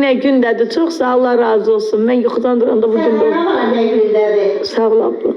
ne gündədir. Çox sağ ol, Allah razı olsun. Mən yuxudan duranda bu gündə Sənə var nə gündədir? sağ ol abla.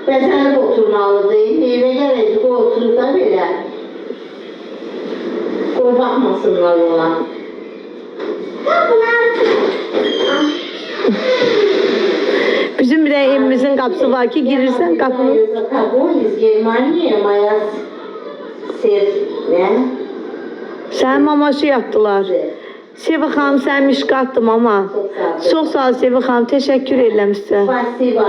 Bəzənib oturmalıdır. Evə gələcək o oturur da belə. Qoy baxmasınlar ona. Bizim bir de evimizin kapısı var ki girirsen kapını. Из Германии моя ne? Sen mamaşı yaptılar. Sevi xanım sen mişqatdım ama. Çok sağ ol Sevi xanım. Teşekkür ederim size. Спасибо.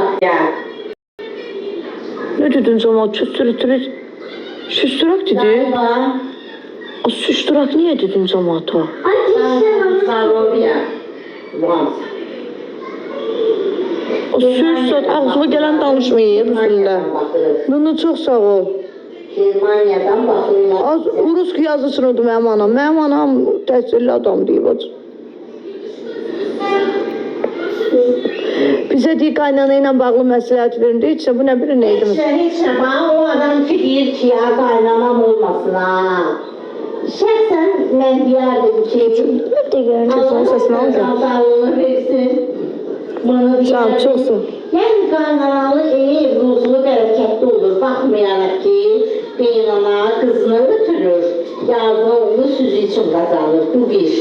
Ne dedin zaman? Çüstürütürü. Şüstürak dedi. Galiba. O şüstürak niye dedin zaman ta? Здоровья. O sürsat ağzıma gelen danışmayı bizimle. Bunu çok sağ ol. Germaniyadan bakıyorlar. Az Rus yazısını odu mənim anam. Mənim anam təhsilli adam deyib. Bize deyik qaynana ilə bağlı məsləhət verin deyik. Bu nə biri neydi? Hiç bana o adam ki deyir ki ya kaynanam olmasın ha. Şəxsən mən deyərdim ki Telefon səsini alacağım. sağlığını versin. Bana Can, deyərdim. çok sağ ol. Yəni qaynanalı ev ruzlu bərəkətli olur. Baxmayaraq ki qaynana qızını ötürür. Yazını oğlu süzü için kazanır. Bu bir.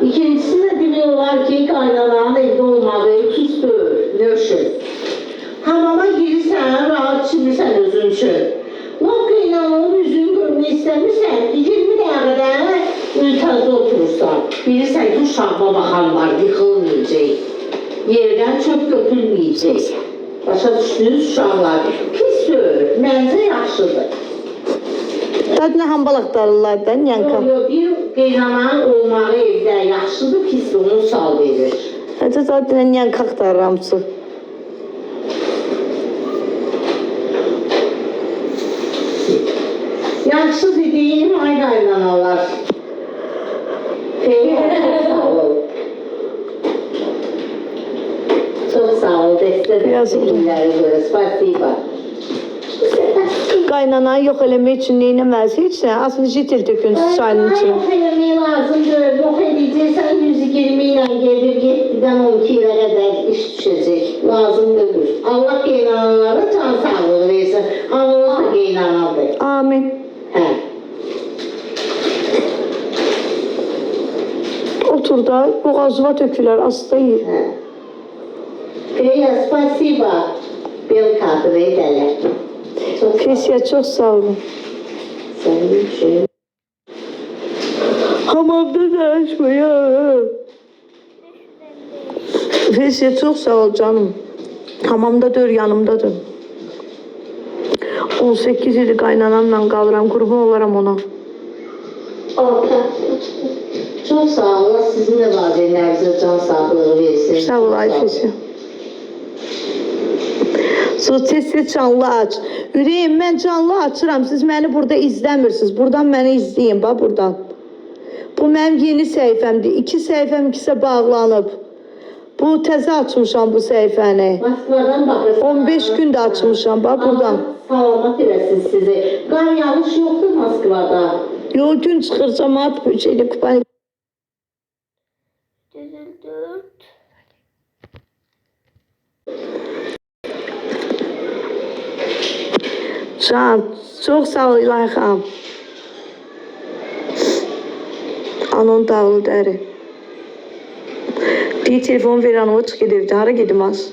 İkincisi de biliyorlar ki kaynananın evde olmadığı küstür, nöşür. Hamama girirsen, rahat çimirsen özün için. Lan kaynananın yüzünü görmeyi istemirsen, 20 dəqiqədə ünitazda oturursan. Bilirsən ki, uşağıma baxan var, yıkılmayacaq. Yerdən çöp götürməyəcək. Başa düşdünüz uşaqlar. Pisdir, məncə yaxşıdır. Dadına hambal aktarırlar da yanka. Yok, bir qaynananın olmağı evdə yaxşıdır, pisdir, onu sal verir. Hadi zaten yanka aktarır hamısı. Yaxşı dediyim ay qaynanalar. Sağ ol. Çok sağ ol, desteklerine göre. Spasiba. Qaynana yox eləmək üçün neynəməz heç nə. Aslında jitir dökünsün çayın içine. Yok eləmək lazımdır. Yok edəcəksən 120 ilə gedir, 7-dən 12 ilə qədər iş düşəcək. Lazımdır. Allah qaynanalara can sağlığı versin. Allah da qaynanadır. Amin. Hə. Otur da boğazıma tökülər, asta yiyir. Kreya, spasiba. Bel kadro edələr. Kesiyə çox sağ olun. Sənin üçün. Hamamda da açmaya. Kesiyə çox sağ ol canım. Hamamda dör yanımdadır. 18 ili qaynanamla qalıram, qurban olaram ona. Çok sağ ol. Allah sizin de valideynlərinizə can sağlığı versin. Sağ ol Ayşəsi. Tez canlı aç. Ürəyim, mən canlı açıram. Siz məni burada izləmirsiniz. Buradan məni izləyin, bax buradan. Bu mənim yeni səhifəmdir. 2 səhifəm ikisə bağlanıb. Bu təzə açmışam bu səhifəni. Moskvadan baxırsın. 15 gündə açmışam, bax buradan. Allah salamat eləsin sizi. Qar yağış yoxdur Moskvada. Yo, gün çıxır, cəmaat şeylə kupanik. Can, çox sağ ol İlahi xanım. Anon dağılı dəri. Bir telefon ver anama çıx gedib. Hara gedim az?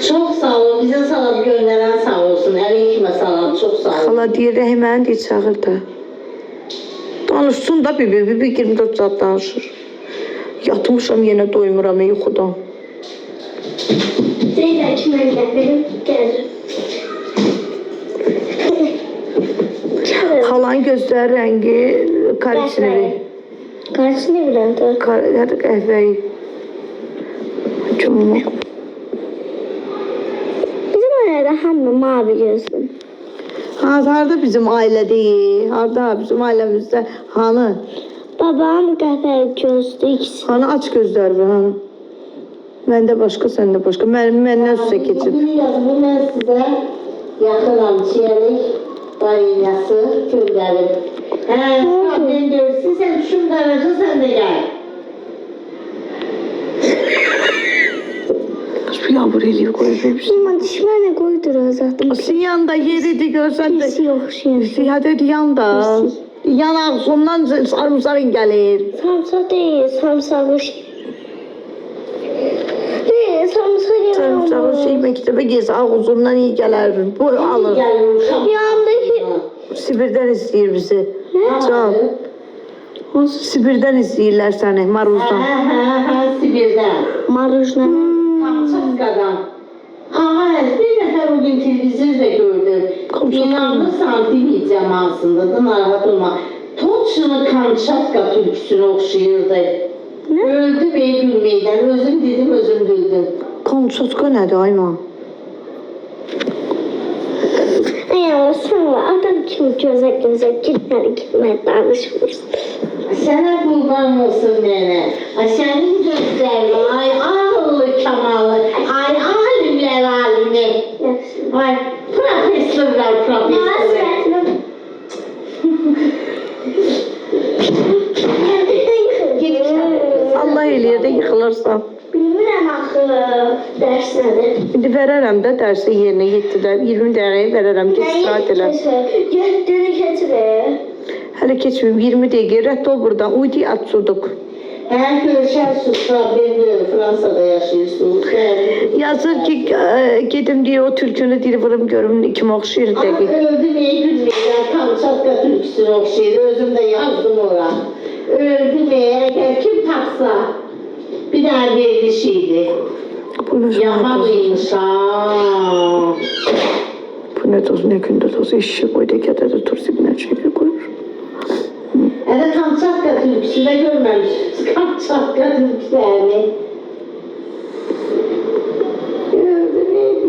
Çok sağ ol. Bize salam gönderen sağ olsun. Aleyküm salam. Çok sağ ol. Xala deyir, Rəhiməni deyir, çağır da. Danışsın da bir 24 saat danışır. Yatmışam, yenə doymuram yuxudan. Zeynep kimə benim gəlir. Xalanın gözləri rəngi korичневый. Korичnevый rəngdə. Qəhvəyi. Bizim ailədə hamı mavi gözlü. Harda bizim ailə deyil? Harda bizim ailəmizdə? Hanı? Babam qəhvəyi gözlü ikisi. Hanı aç gözlər hanı? Məndə başqa, səndə başqa. Məndən üstə keçib. Bu mən sizə Yaxınam çiyəlik balinası göndərim. Problem görürsün, sən düşün qaraja, sən də gəl. Şu yağmur eləyib qoyub. Ama dişlerine koydur zaten. Yanda yeridir görsən də. Pis yok şey. Ya dedi yanda. Yan ağzından sarımsağın gəlir. Samsa değil, samsalı şey. Değil, samsa Sarımsağı şey məktəbə gez ağzından iyi gələr. Bu alır. Gəl uşaq. Yandaki Sibirdən istəyir bizi. Can. Can. Sibirdən istəyirlər səni, maruzdan. Sibirdən. marujna. Kamçatkadan. Bir nəfər o gün televizorda gördüm. İnanırsan demeyeceğim aslında da narahat olma. Toçunu Kamçatka türküsünü oxşayırdı. Öldü bey gülməkdən. Özüm dedim, özüm güldüm. Kamçatka nədir Ayman? Ya sonra adam kim göze gitmedi danışmıyorsun. Sənə qurban olsun nənə. Sənin gözlərin, ay ağıllı kamalı, ay alimlər alimi. Ay professorlar professorlar. Allah eləyir də yıxılırsan. Bilmirəm axı dərs nədir. İndi verərəm də dərsi yerinə 7-də 20 dəqiqəyə verərəm ki, istirahət elə. Yetdiri keçir. Hələ keçməyim 20 dəqiqə rədd ol buradan. Uydu açsuduq. Görüşərsiniz, problem deyil, Fransada yaşayırsınız. Yazır ki gedim diye o türkünü dili vurum görüm kim oxşayır dəqiq. Öldü meyə gülməkdən Kamçatka türküsünü oxşayır, özüm də yazdım ora. Öldü meyə, əgər kim tapsa, bir dənə verilişiydi. Bu ne Yaman zaman? iyiymiş ha. Bu ne toz ne gündür toz eşek koydu kadar tur sibine çeker koyur. Hələ Kamçatka türküsü də görməmişsiniz. Kamçatka türküsünü. Öldü meyə.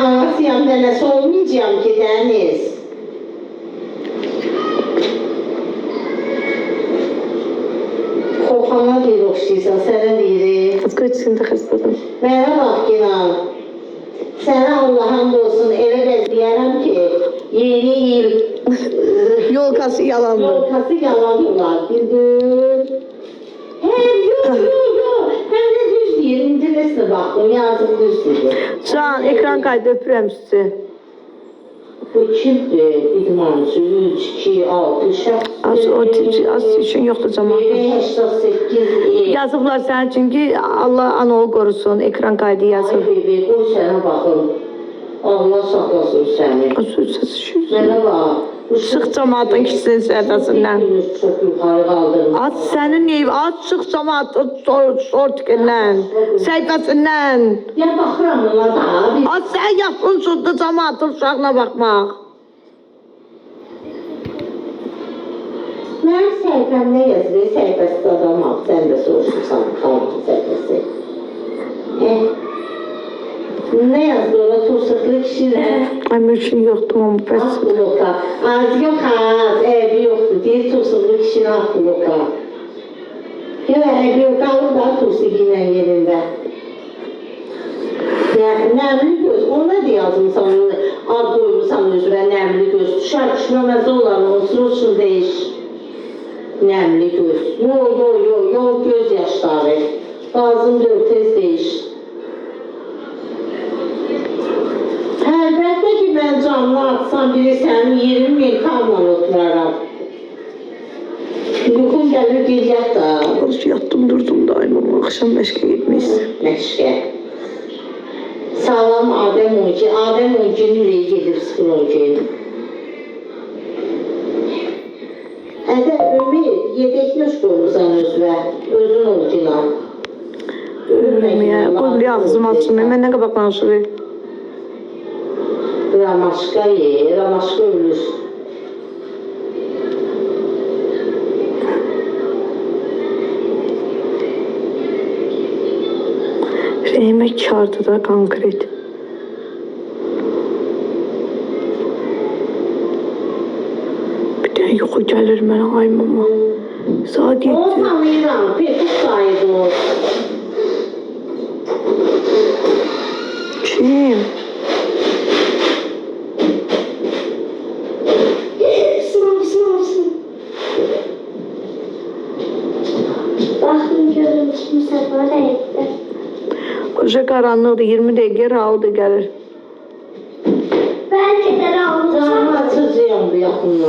Anasıyam dənəsi olmayacağım ki, Dəniz. Xofana bir oxşayırsan, sənə deyirik. Kız içində xəstədim. Mənə bax Ginan, sənə Allah hamd olsun elə bəzləyərəm ki, yeni il Yolkası yalandı. yolkası yalan olar, bildin? Yok, həm də düz deyir, internetinə baxdım, yazım düz deyir. Can ekran kaydı öpürəm sizi. Bu kimdir? İdmancı, 3, 2, 6, şəxs. Az için yoktu camaat. 88, Yazıblar sen çünkü Allah anolu korusun ekran kaydı yazıb. Ay bebe, qoy sənə baxım. Allah saxlasın səni. O söz şu. Mənə bax. Çıx cemaatın kişisinin sədasından. Çox yuxarı qaldırma. Aç senin ev, aç çıx cemaatın sortikindən, səhifəsindən. Ya baxıram ona da. Aç sen yaxın şurada cemaatın uşağına baxmaq. Mənim səhifəmdə yazılır, səhifəsi adam al, sən də soruşursan, xalqın səhifəsi. Ne yazdı ona tursaklı kişiler? Ay mülkün yoktu ama bəs. Aklı loka. Az yok az, evi yoktu diye tursaklı kişinin aklı loka. Ya evi yok, alın da tursakıyla yerinde. Nəmli göz, ona da yazmışsan, ad koymuşsan özünə nəmli göz. Düşər düşməməz olan olsun deyiş. Nəmli göz. Yo, göz yaşları. Lazımdır, tez deyiş. Əlbəttə ki, mən canlı atsam biri sənin 20.000 kamla oturaram. Yuxum gəlir gecət da. Konusu yattım durdum da aynı akşam məşqə gitmeyiz. Məşqə. Sağlam Adəm 12. Adəm 12'nin ürəyi gedir 0-12. Ömür, yedəkləş qoymusan özünə. Özün ol Ginan. Ya, qoy bir ağzım açılmıyor. Mən nə qabaq danışırıq? Ramaşka ye, Ramaşka ölür. Rəhimə kardı da konkret. Bir dənə yuxu gəlir mənə ay mama. Saat 7. Onu tanıyıram, pek saydı o. Kim? Kim? Sınav. Baxın görün kimsə var evdə. Oca qaranlıqdır, 20 dəqiqə Raul da gəlir. Bəlkə də alacaq. Canım açacağım bu yaxınlığı.